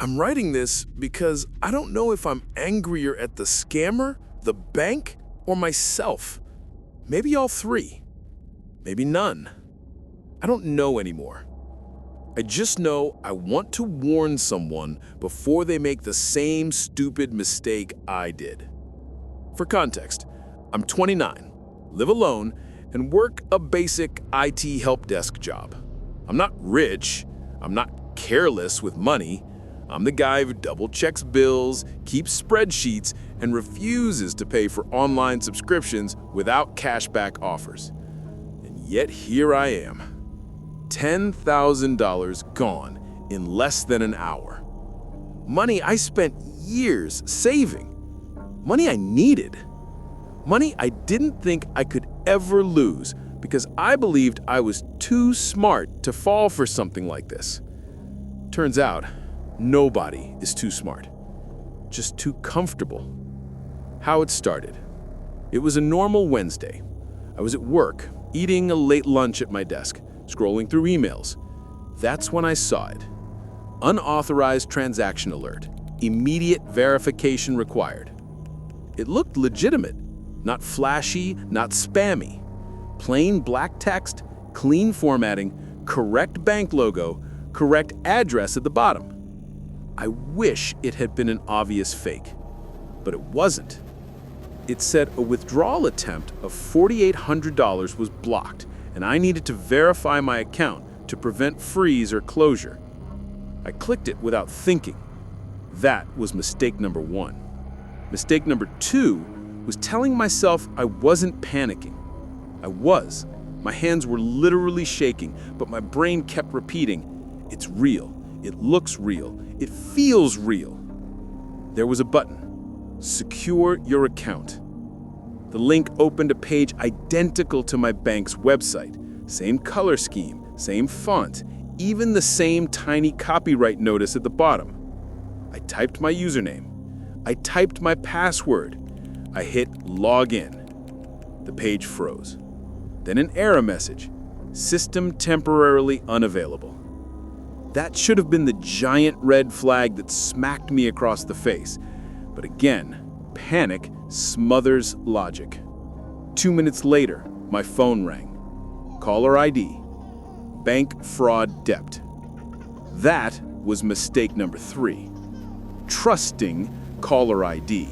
I'm writing this because I don't know if I'm angrier at the scammer, the bank, or myself. Maybe all three. Maybe none. I don't know anymore. I just know I want to warn someone before they make the same stupid mistake I did. For context, I'm 29, live alone, and work a basic IT help desk job. I'm not rich, I'm not careless with money. I'm the guy who double-checks bills, keeps spreadsheets, and refuses to pay for online subscriptions without cashback offers. And yet here I am. $10,000 gone in less than an hour. Money I spent years saving. Money I needed. Money I didn't think I could ever lose because I believed I was too smart to fall for something like this. Turns out, nobody is too smart, just too comfortable. How it started. It was a normal Wednesday. I was at work, eating a late lunch at my desk, scrolling through emails. That's when I saw it. Unauthorized transaction alert. Immediate verification required. It looked legitimate, not flashy, not spammy. Plain black text, clean formatting, correct bank logo, correct address at the bottom. I wish it had been an obvious fake, but it wasn't. It said a withdrawal attempt of $4,800 was blocked, and I needed to verify my account to prevent freeze or closure. I clicked it without thinking. That was mistake number one. Mistake number two was telling myself I wasn't panicking. I was. My hands were literally shaking, but my brain kept repeating, "It's real. It looks real. It feels real." There was a button. Secure your account. The link opened a page identical to my bank's website. Same color scheme, same font, even the same tiny copyright notice at the bottom. I typed my username. I typed my password. I hit login. The page froze. Then an error message. System temporarily unavailable. That should have been the giant red flag that smacked me across the face. But again, panic smothers logic. 2 minutes later, my phone rang. Caller ID. Bank fraud debt. That was mistake number 3. Trusting caller ID.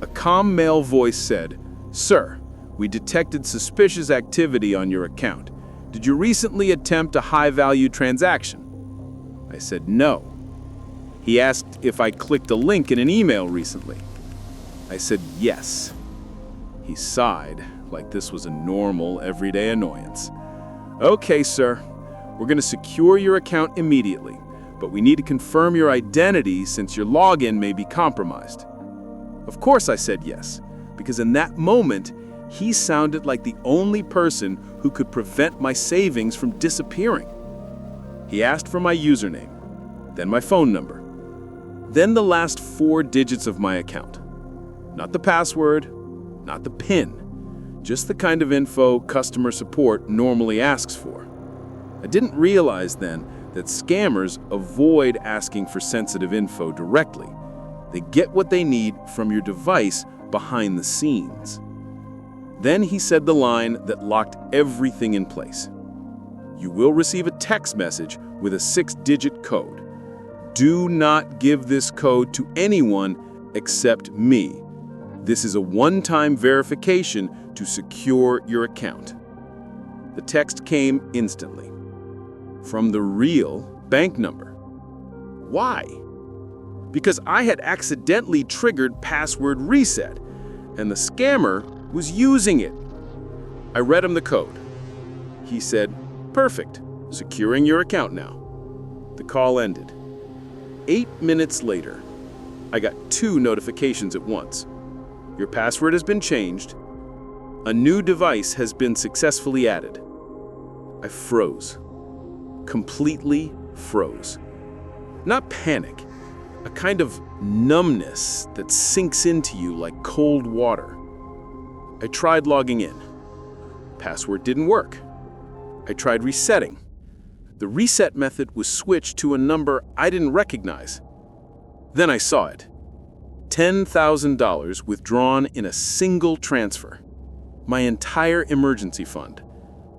A calm male voice said, "Sir, we detected suspicious activity on your account. Did you recently attempt a high-value transaction?" I said no. He asked if I clicked a link in an email recently. I said yes. He sighed, like this was a normal, everyday annoyance. "Okay, sir, we're going to secure your account immediately, but we need to confirm your identity since your login may be compromised." Of course I said yes, because in that moment, he sounded like the only person who could prevent my savings from disappearing. He asked for my username, then my phone number, then the last 4 digits of my account. Not the password, not the PIN, just the kind of info customer support normally asks for. I didn't realize then that scammers avoid asking for sensitive info directly. They get what they need from your device behind the scenes. Then he said the line that locked everything in place. "You will receive a text message with a 6-digit code. Do not give this code to anyone except me. This is a one-time verification to secure your account." The text came instantly. From the real bank number. Why? Because I had accidentally triggered password reset, and the scammer was using it. I read him the code. He said, "Perfect, securing your account now." The call ended. 8 minutes later, I got 2 notifications at once. Your password has been changed. A new device has been successfully added. I froze. Completely froze. Not panic, a kind of numbness that sinks into you like cold water. I tried logging in. Password didn't work. I tried resetting. The reset method was switched to a number I didn't recognize. Then I saw it. $10,000 withdrawn in a single transfer. My entire emergency fund.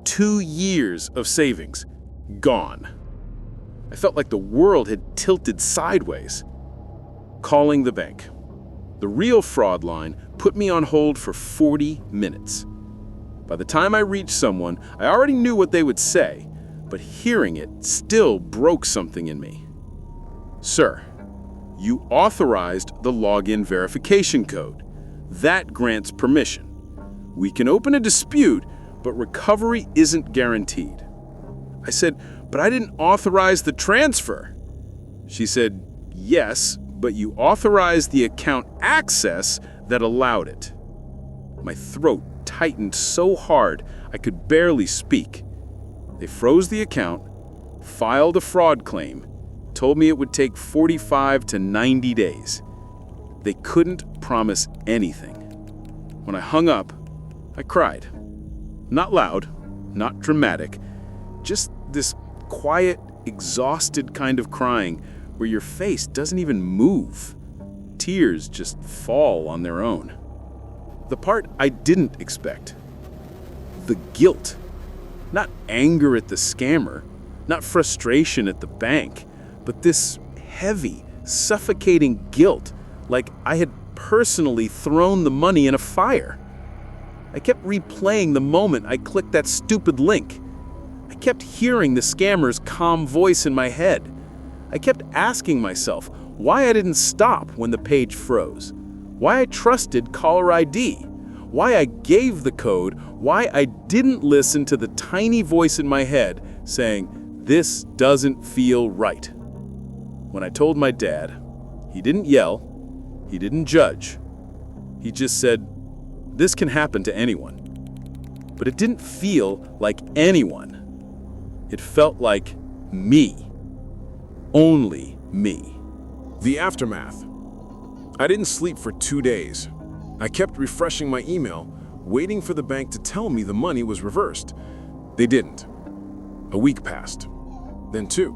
2 years of savings. Gone. I felt like the world had tilted sideways. Calling the bank. The real fraud line put me on hold for 40 minutes. By the time I reached someone, I already knew what they would say, but hearing it still broke something in me. Sir, you authorized the login verification code. That grants permission. We can open a dispute, but recovery isn't guaranteed. I said, but I didn't authorize the transfer. She said, yes, but you authorized the account access that allowed it. My throat tightened so hard I could barely speak. They froze the account, filed a fraud claim, told me it would take 45 to 90 days. They couldn't promise anything. When I hung up, I cried. Not loud, not dramatic, just this quiet, exhausted kind of crying where your face doesn't even move. Tears just fall on their own. The part I didn't expect. The guilt. Not anger at the scammer, not frustration at the bank, but this heavy, suffocating guilt, like I had personally thrown the money in a fire. I kept replaying the moment I clicked that stupid link. I kept hearing the scammer's calm voice in my head. I kept asking myself why I didn't stop when the page froze, why I trusted caller ID, why I gave the code, why I didn't listen to the tiny voice in my head saying, "This doesn't feel right." When I told my dad, he didn't yell, he didn't judge. He just said, "This can happen to anyone." But it didn't feel like anyone. It felt like me. Only me. The aftermath. I didn't sleep for 2 days. I kept refreshing my email, waiting for the bank to tell me the money was reversed. They didn't. A week passed. Then 2.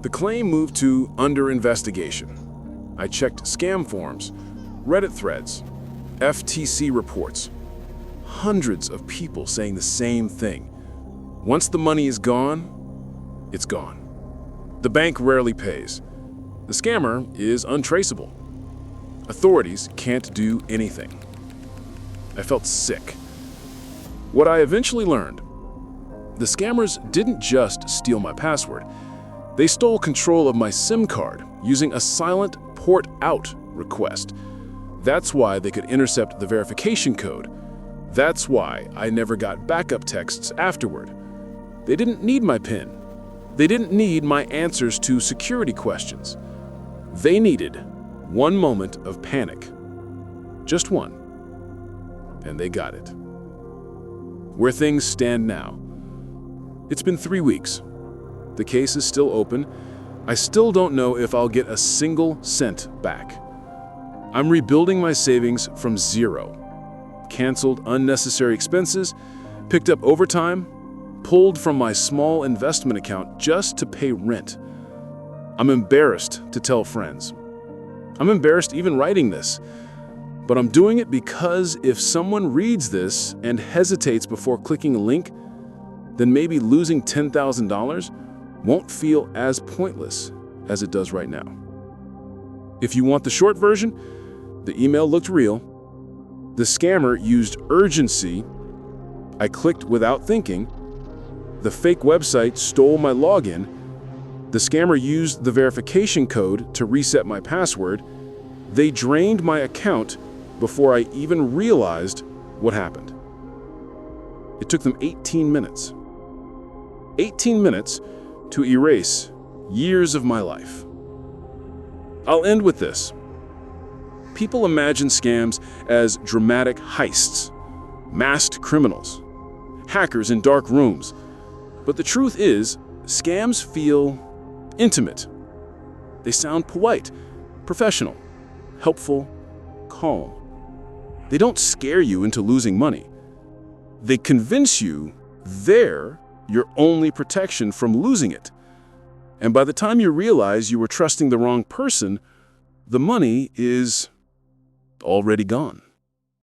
The claim moved to under investigation. I checked scam forums, Reddit threads, FTC reports. Hundreds of people saying the same thing. Once the money is gone, it's gone. The bank rarely pays. The scammer is untraceable. Authorities can't do anything. I felt sick. What I eventually learned, the scammers didn't just steal my password. They stole control of my SIM card using a silent port out request. That's why they could intercept the verification code. That's why I never got backup texts afterward. They didn't need my PIN. They didn't need my answers to security questions. They needed one moment of panic. Just one. And they got it. Where things stand now. It's been 3 weeks. The case is still open. I still don't know if I'll get a single cent back. I'm rebuilding my savings from zero. Canceled unnecessary expenses, picked up overtime, pulled from my small investment account just to pay rent. I'm embarrassed to tell friends. I'm embarrassed even writing this, but I'm doing it because if someone reads this and hesitates before clicking a link, then maybe losing $10,000 won't feel as pointless as it does right now. If you want the short version, the email looked real. The scammer used urgency. I clicked without thinking. The fake website stole my login. The scammer used the verification code to reset my password. They drained my account before I even realized what happened. It took them 18 minutes. 18 minutes to erase years of my life. I'll end with this. People imagine scams as dramatic heists, masked criminals, hackers in dark rooms. But the truth is, scams feel intimate. They sound polite, professional, helpful, calm. They don't scare you into losing money. They convince you they're your only protection from losing it. And by the time you realize you were trusting the wrong person, the money is already gone.